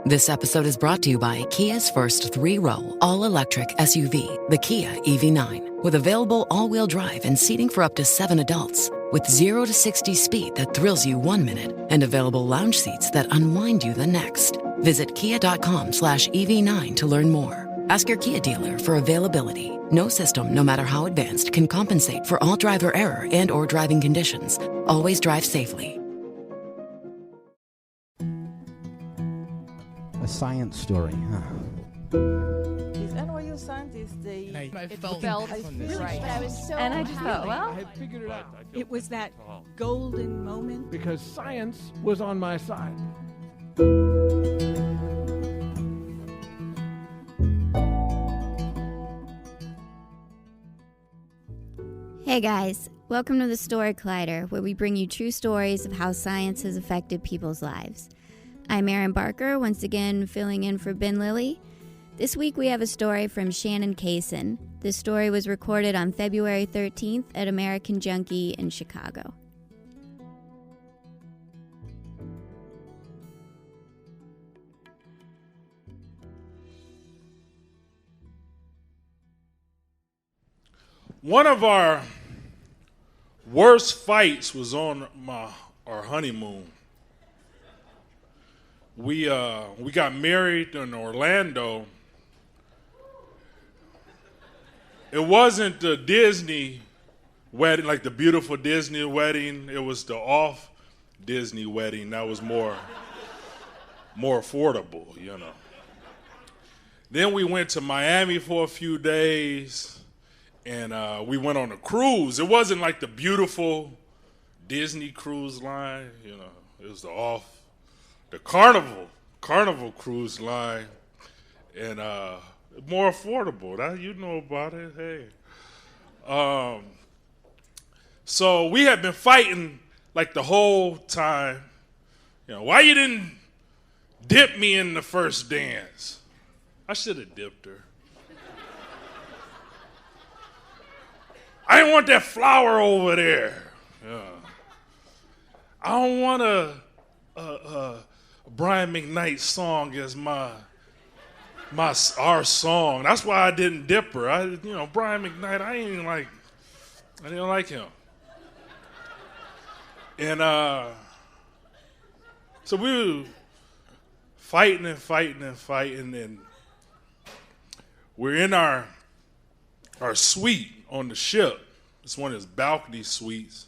This episode is brought to you by Kia's first three-row, all-electric SUV, the Kia EV9, with available all-wheel drive and seating for up to 7 adults, with 0 to 60 speed that thrills you 1 minute and available lounge seats that unwind you the next. Visit kia.com/EV9 to learn more. Ask your Kia dealer for availability. No system, no matter how advanced, can compensate for all driver error and or driving conditions. Always drive safely. A science story, huh? These NYU scientists, I felt right. I was so And I just thought, well, I had figured it out. it was that golden moment. Because science was on my side. Hey guys, welcome to the Story Collider, where we bring you true stories of how science has affected people's lives. I'm Erin Barker, once again filling in for Ben Lilly. This week we have a story from Shannon Cason. This story was recorded on February 13th at American Junkie in Chicago. One of our worst fights was on our honeymoon. We got married in Orlando. It wasn't the Disney wedding, like the beautiful Disney wedding. It was the off Disney wedding that was more affordable, you know. Then we went to Miami for a few days, and we went on a cruise. It wasn't like the beautiful Disney cruise line, you know. It was the Carnival cruise line, and more affordable. That you know about it, hey. So we had been fighting like the whole time. You know, why you didn't dip me in the first dance? I should have dipped her. I didn't want that flower over there. Yeah. I don't want a Brian McKnight song as our song. That's why I didn't dip her. Brian McKnight, I didn't like him. And so we were fighting, and we're in our suite on the ship. It's one of his balcony suites,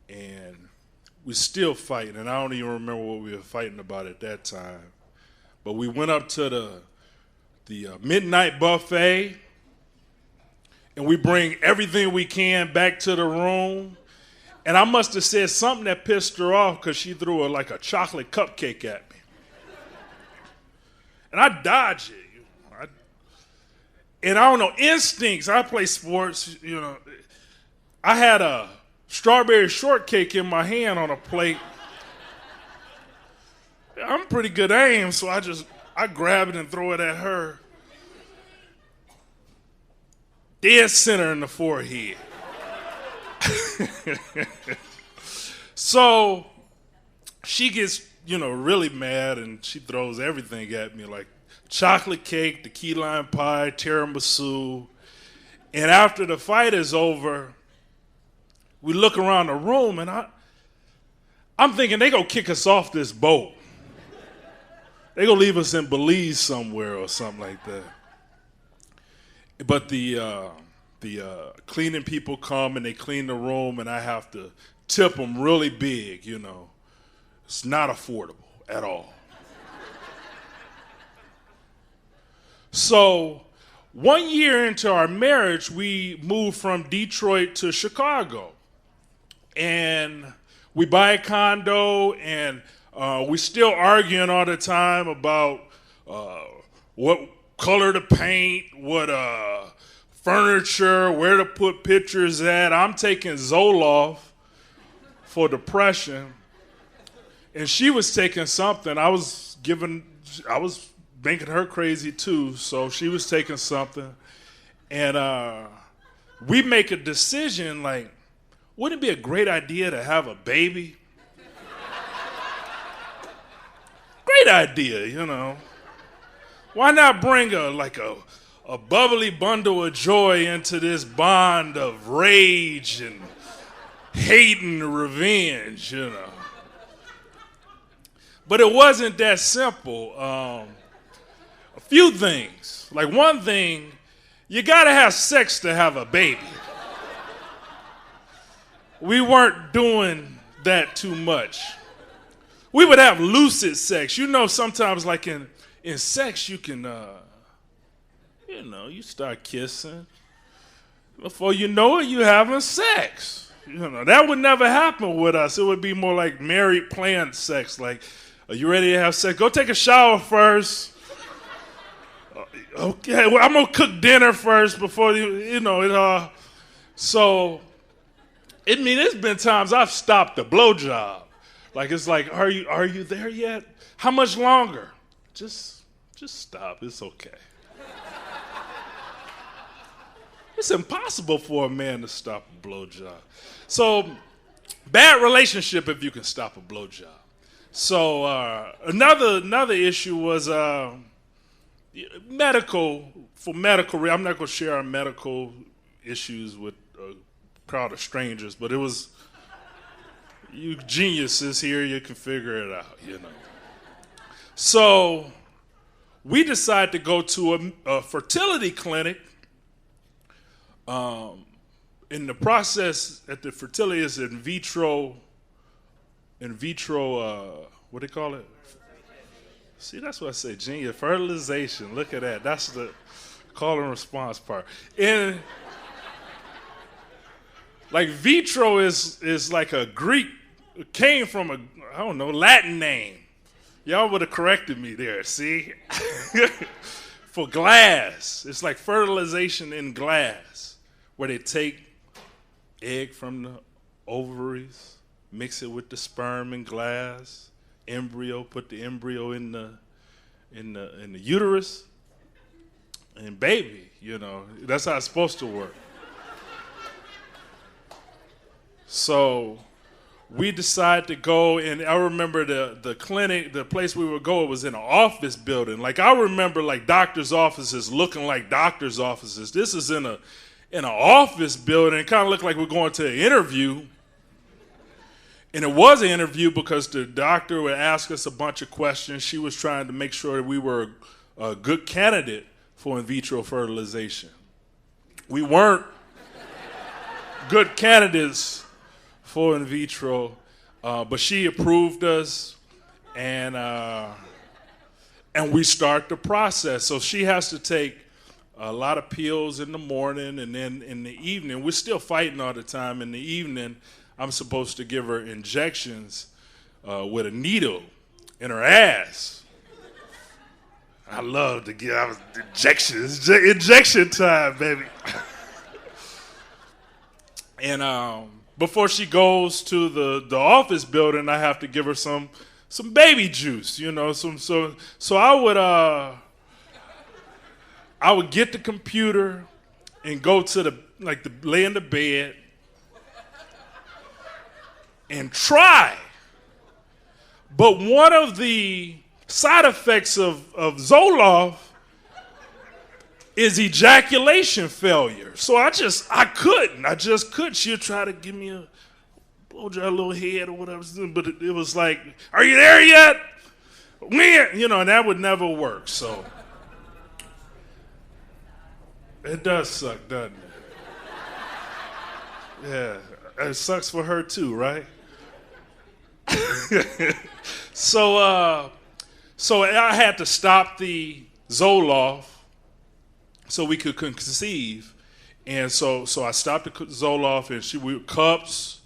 and we're still fighting, and I don't even remember what we were fighting about at that time. But we went up to the midnight buffet, and we bring everything we can back to the room. And I must have said something that pissed her off because she threw a chocolate cupcake at me. And I dodged it. And I don't know, instincts. I play sports, you know. I had a strawberry shortcake in my hand on a plate. I'm pretty good aim, so I grab it and throw it at her. Dead center in the forehead. So she gets, really mad, and she throws everything at me, like chocolate cake, the key lime pie, tiramisu. And after the fight is over, we look around the room, and I'm thinking they gonna kick us off this boat. They gonna leave us in Belize somewhere or something like that. But the cleaning people come and they clean the room, and I have to tip them really big, It's not affordable at all. So 1 year into our marriage, we moved from Detroit to Chicago. And we buy a condo, and we're still arguing all the time about what color to paint, what furniture, where to put pictures at. I'm taking Zoloft for depression, and she was taking something. I was making her crazy too, so she was taking something. And we make a decision like, wouldn't it be a great idea to have a baby? Great great idea, you know. Why not bring a bubbly bundle of joy into this bond of rage and hate and revenge, you know. But it wasn't that simple. A few things. Like one thing, you gotta have sex to have a baby. We weren't doing that too much. We would have lucid sex. You know, sometimes like in sex you can, you start kissing. Before you know it, you're having sex. You know, that would never happen with us. It would be more like married planned sex. Like, are you ready to have sex? Go take a shower first. Okay, well, I'm going to cook dinner first before, So, there's been times I've stopped the blowjob. Like, it's like, are you there yet? How much longer? Just stop. It's okay. It's impossible for a man to stop a blowjob. So, bad relationship if you can stop a blowjob. So, another issue was medical. I'm not going to share our medical issues with a crowd of strangers, but it was, you geniuses here, you can figure it out, you know. So, we decided to go to a fertility clinic. In the process at the fertility is in vitro, what do they call it? See, that's what I say, genius, fertilization. Look at that. That's the call and response part. And like vitro is like a Greek, it came from a, Latin name. Y'all would have corrected me there, see? For glass. It's like fertilization in glass, where they take egg from the ovaries, mix it with the sperm in glass, embryo, put the embryo in the uterus, and baby, that's how it's supposed to work. So we decided to go, and I remember the clinic, the place we would go, it was in an office building. Like, I remember like doctors' offices looking like doctors' offices. This is in an office building. It kind of looked like we're going to an interview. And it was an interview because the doctor would ask us a bunch of questions. She was trying to make sure that we were a good candidate for in vitro fertilization. We weren't good candidates for in vitro, but she approved us, and we start the process. So she has to take a lot of pills in the morning, and then in the evening, we're still fighting all the time. In the evening, I'm supposed to give her injections with a needle in her ass. I love to give injections. Injection time, baby. And before she goes to the office building, I have to give her some baby juice, So I would get the computer and go to lay in the bed and try. But one of the side effects of Zoloft is ejaculation failure. So I just couldn't. She'd try to give me a blowjob, a little head or whatever, but it was like, are you there yet? When? And that would never work, so. It does suck, doesn't it? Yeah, it sucks for her too, right? So I had to stop the Zoloft so we could conceive, and so I stopped the Zoloft, and we cups,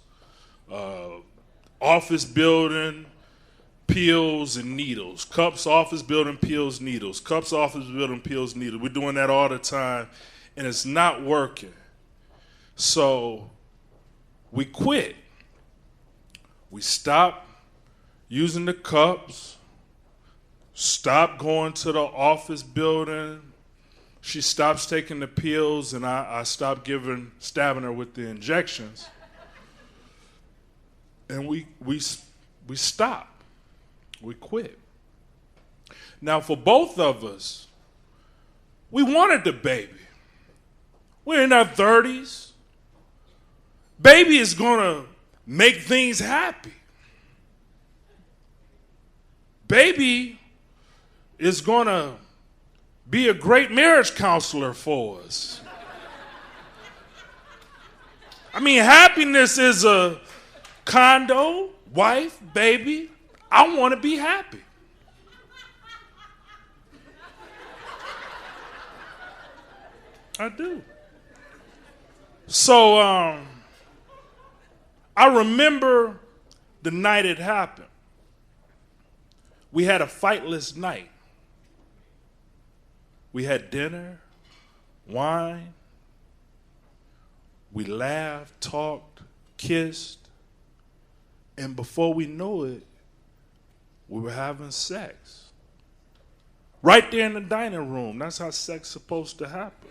office building, pills and needles. Cups, office building, pills, needles. Cups, office building, pills, needles. We're doing that all the time, and it's not working. So we quit. We stopped using the cups, stopped going to the office building. She stops taking the pills, and I stopped stabbing her with the injections. And we stopped. We quit. Now, for both of us, we wanted the baby. We're in our 30s. Baby is going to make things happy. Baby is going to be a great marriage counselor for us. I mean, happiness is a condo, wife, baby. I want to be happy. I do. So I remember the night it happened. We had a fightless night. We had dinner, wine. We laughed, talked, kissed. And before we knew it, we were having sex. Right there in the dining room. That's how sex is supposed to happen.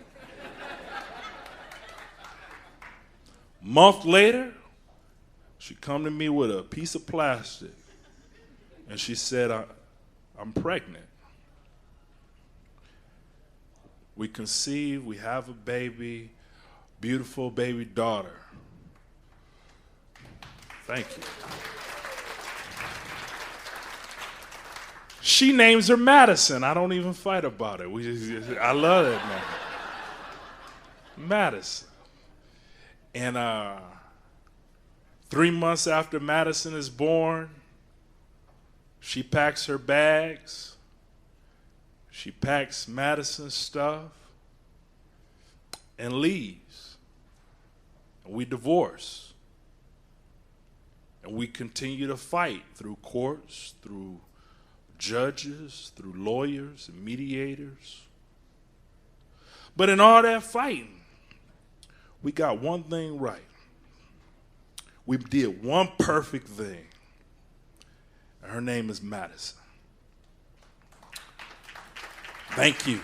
Month later, she come to me with a piece of plastic. And she said, I'm pregnant. We conceived, we have a baby, beautiful baby daughter. Thank you. She names her Madison. I don't even fight about it. I love it, man. Madison. And 3 months after Madison is born, she packs her bags. She packs Madison's stuff and leaves. And we divorce. And we continue to fight through courts, through judges, through lawyers and mediators. But in all that fighting, we got one thing right. We did one perfect thing. And her name is Madison. Thank you.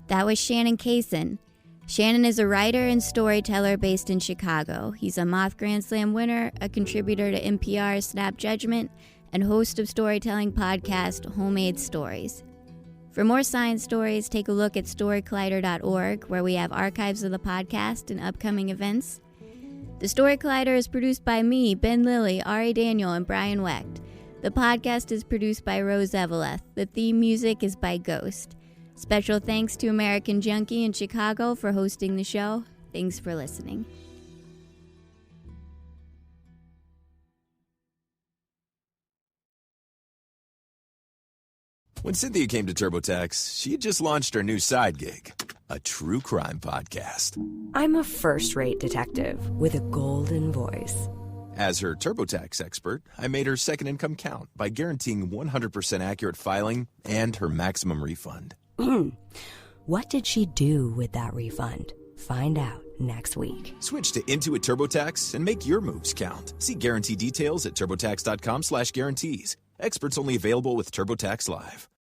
That was Shannon Cason. Shannon is a writer and storyteller based in Chicago. He's a Moth Grand Slam winner, a contributor to NPR's Snap Judgment, and host of storytelling podcast Homemade Stories. For more science stories, take a look at storycollider.org, where we have archives of the podcast and upcoming events. The Story Collider is produced by me, Ben Lilly, Ari Daniel, and Brian Wecht. The podcast is produced by Rose Eveleth. The theme music is by Ghost. Special thanks to American Junkie in Chicago for hosting the show. Thanks for listening. When Cynthia came to TurboTax, she had just launched her new side gig, a true crime podcast. I'm a first-rate detective with a golden voice. As her TurboTax expert, I made her second income count by guaranteeing 100% accurate filing and her maximum refund. What did she do with that refund? Find out next week. Switch to Intuit TurboTax and make your moves count. See guarantee details at turbotax.com/guarantees. Experts only available with TurboTax Live.